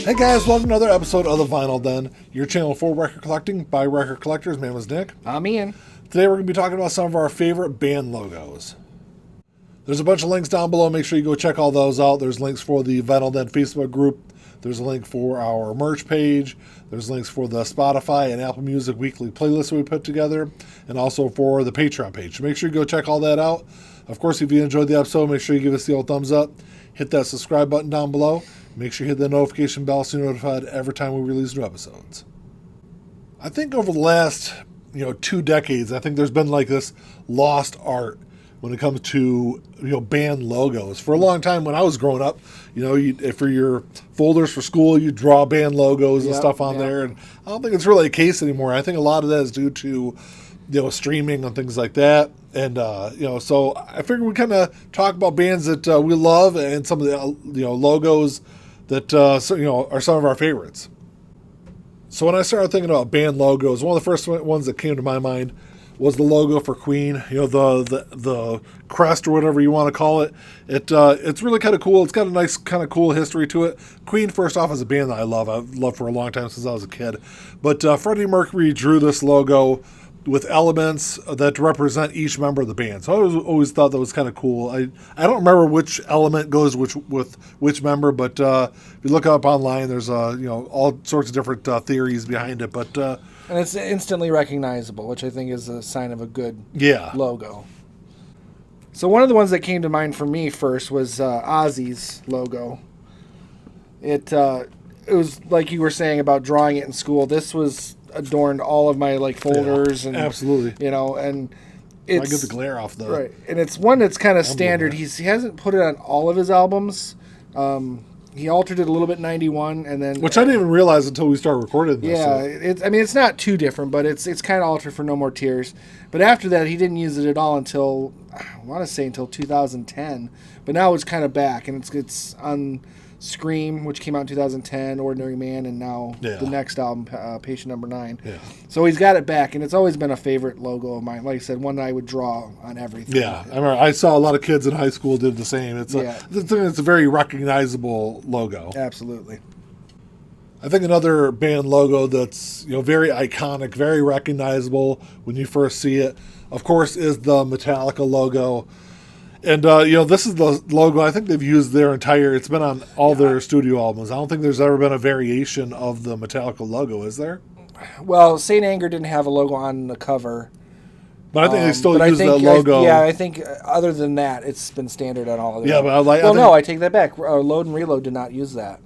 Hey guys, welcome to another episode of The Vinyl Den, your channel for record collecting by record collectors. My name is Nick. Amine. Today we're going to be talking about some of our favorite band logos. There's a bunch of links down below. Make sure you go check all those out. There's links for the Vinyl Den Facebook group. There's a link for our merch page. There's links for the Spotify and Apple Music weekly playlist we put together, and also for the Patreon page. So make sure you go check all that out. Of course, if you enjoyed the episode, make sure you give us the old thumbs up. Hit that subscribe button down below. Make sure you hit the notification bell so you're notified every time we release new episodes. I think over the last 2 decades, I think there's been like this lost art when it comes to band logos. For a long time when I was growing up, for your folders for school, you draw band logos and stuff on there, and I don't think it's really the case anymore. I think a lot of that is due to streaming and things like that. And, so I figured we kind of talk about bands that we love and some of the, logos that, are some of our favorites. So when I started thinking about band logos, one of the first ones that came to my mind was the logo for Queen, the crest or whatever you want to call it. It's really kind of cool. It's got a nice kind of cool history to it. Queen, first off, is a band that I love. I've loved for a long time since I was a kid. But Freddie Mercury drew this logo with elements that represent each member of the band. So I always thought that was kind of cool. I don't remember which element goes with which member, but if you look up online, there's all sorts of different theories behind it. But and it's instantly recognizable, which I think is a sign of a good logo. So one of the ones that came to mind for me first was Ozzy's logo. It was like you were saying about drawing it in school. This was adorned all of my folders and absolutely, and it's, I get the glare off though. Right, and it's one that's kind of standard. He hasn't put it on all of his albums. He altered it a little bit in '91, and then which I didn't even realize until we started recording this. Yeah, it's not too different, but it's kind of altered for No More Tears. But after that, he didn't use it at all until I want to say until 2010. But now it's kind of back, and it's on Scream, which came out in 2010, Ordinary Man, and now the next album, Patient Number 9. Yeah. So he's got it back, and it's always been a favorite logo of mine. Like I said, one that I would draw on everything. Yeah, I remember I saw a lot of kids in high school did the same. It's a very recognizable logo. Absolutely. I think another band logo that's very iconic, very recognizable when you first see it, of course, is the Metallica logo. And, this is the logo I think they've used it's been on all their studio albums. I don't think there's ever been a variation of the Metallica logo, is there? Well, Saint Anger didn't have a logo on the cover. But I think they still use that logo. I think other than that, it's been standard on all of them. Yeah, but I take that back. Load and Reload did not use that.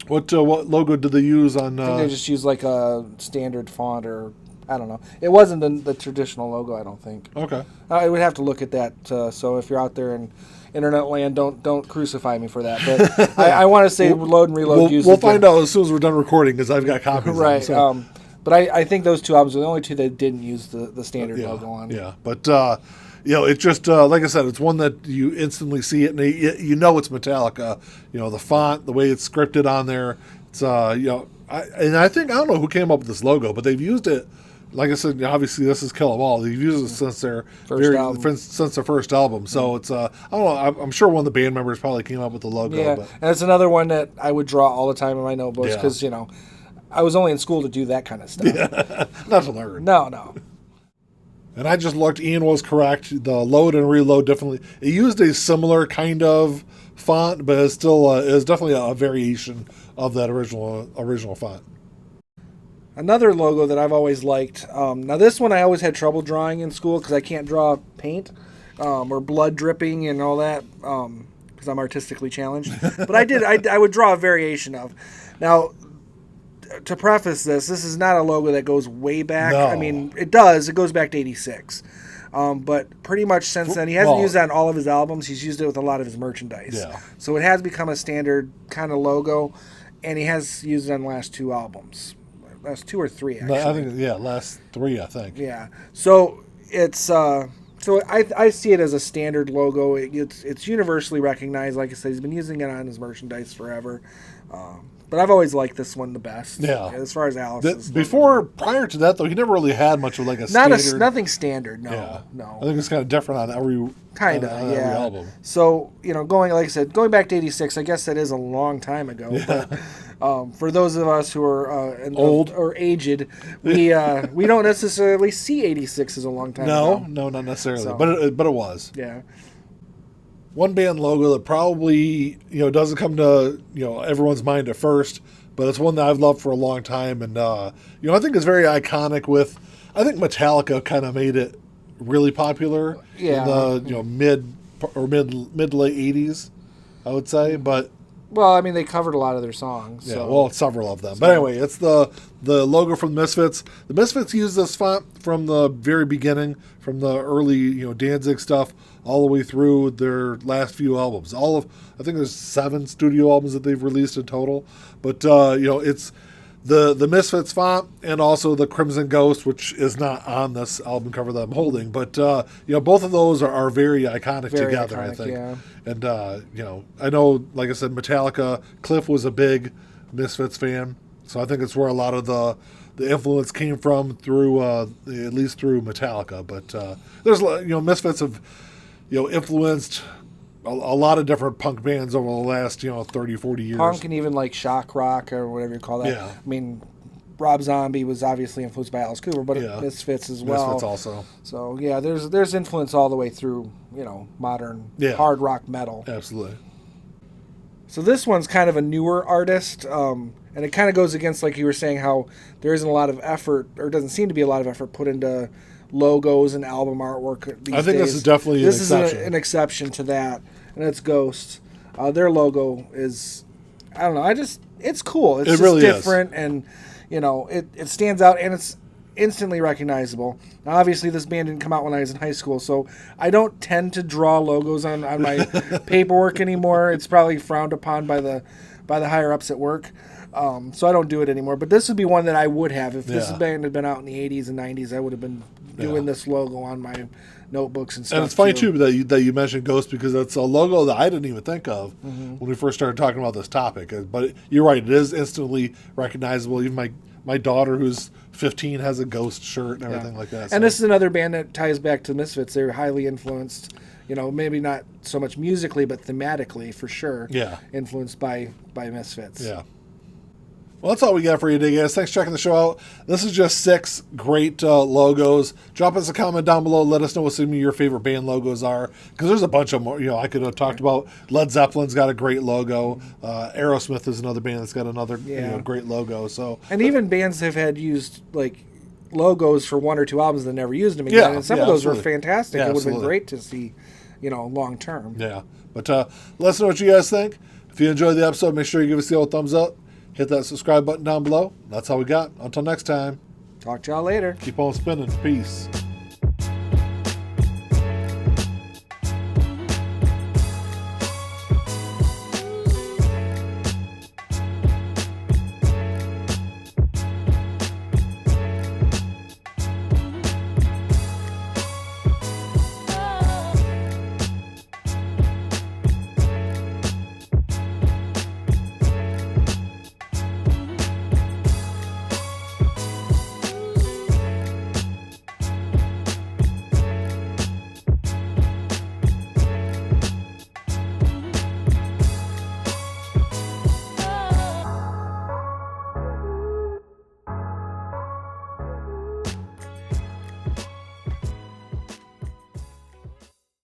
What logo did they use on? I think they just used like a standard font or... I don't know. It wasn't the traditional logo, I don't think. Okay. I would have to look at that. So if you're out there in internet land, don't crucify me for that. But I want to say Load and Reload uses We'll find out as soon as we're done recording because I've got copies. Right. Of them, so. But I think those two albums are the only two that didn't use the standard logo on. Yeah. But it's just like I said, it's one that you instantly see it and it's Metallica. The font, the way it's scripted on there. It's I don't know who came up with this logo, but they've used it. Like I said, obviously this is Kill 'Em All. They've used it since their first album. So it's I don't know. I'm sure one of the band members probably came up with the logo. Yeah, but. And it's another one that I would draw all the time in my notebooks because I was only in school to do that kind of stuff. Yeah, not to learn. No. And I just looked. Ian was correct. The Load and Reload definitely it used a similar kind of font, but it's still is definitely a variation of that original font. Another logo that I've always liked. Now this one I always had trouble drawing in school because I can't draw paint or blood dripping and all that because I'm artistically challenged. But I would draw a variation of. Now, to preface this is not a logo that goes way back. No. I mean, it does. It goes back to '86. But pretty much since then, he hasn't used that on all of his albums. He's used it with a lot of his merchandise. Yeah. So it has become a standard kind of logo, and he has used it on the last 2 albums. Last 2 or 3, actually. I think, last 3, I think. Yeah. So it's I see it as a standard logo. It's universally recognized. Like I said, he's been using it on his merchandise forever. But I've always liked this one the best. Yeah. As far as Alice's. Prior to that, though, he never really had much of like a standard. Nothing standard, no. Yeah. No. I think it's kind of different on every every album. So, going back to '86, I guess that is a long time ago. Yeah. For those of us who are Old or aged, we don't necessarily see 86 as a long time ago. No, not necessarily, So, but it was. Yeah. One band logo that probably doesn't come to everyone's mind at first, but it's one that I've loved for a long time, and I think it's very iconic. I think Metallica kind of made it really popular in the mid to late 80s, I would say, but. Well, I mean, they covered a lot of their songs. Yeah, so. well, several of them. But anyway, it's the logo from Misfits. The Misfits used this font from the very beginning, from the early Danzig stuff, all the way through their last few albums. I think there's 7 studio albums that they've released in total. But it's the Misfits font and also the Crimson Ghost, which is not on this album cover that I'm holding. But both of those are very iconic together. I think. Yeah. And, I know, like I said, Metallica, Cliff was a big Misfits fan, so I think it's where a lot of the influence came from through, at least through Metallica. But there's, Misfits have, influenced a lot of different punk bands over the last, 30, 40 years. Punk and even like shock rock or whatever you call that. Yeah. I mean, Rob Zombie was obviously influenced by Alice Cooper, but Misfits as well. Misfits also. So yeah, there's influence all the way through, modern hard rock metal. Absolutely. So this one's kind of a newer artist, and it kind of goes against, like you were saying, how there isn't a lot of effort, or doesn't seem to be a lot of effort put into logos and album artwork these days. I think this is definitely an exception. This is an exception to that, and it's Ghost. Their logo is, I don't know, it's cool. It's just really different, and it stands out, and it's instantly recognizable. Now, obviously, this band didn't come out when I was in high school, so I don't tend to draw logos on my paperwork anymore. It's probably frowned upon by the higher ups at work, so I don't do it anymore. But this would be one that I would have if this band had been out in the 80s and 90s. I would have been doing this logo on my notebooks and stuff. And it's funny too that you mentioned Ghost, because it's a logo that I didn't even think of when we first started talking about this topic. But you're right; it is instantly recognizable. Even my daughter, who's 15, has a Ghost shirt and everything like that. So. And this is another band that ties back to Misfits. They're highly influenced, maybe not so much musically, but thematically for sure. Yeah. Influenced by Misfits. Yeah. Well, that's all we got for you today, guys. Thanks for checking the show out. This is just 6 great logos. Drop us a comment down below. Let us know what some of your favorite band logos are, because there's a bunch of more. I could have talked about Led Zeppelin's got a great logo. Aerosmith is another band that's got another great logo. So, and even bands have had used like logos for 1 or 2 albums that never used them again. And some of those were fantastic. It would have been great to see, long term. Yeah. But let us know what you guys think. If you enjoyed the episode, make sure you give us the old thumbs up. Hit that subscribe button down below. That's all we got. Until next time. Talk to y'all later. Keep on spinning. Peace.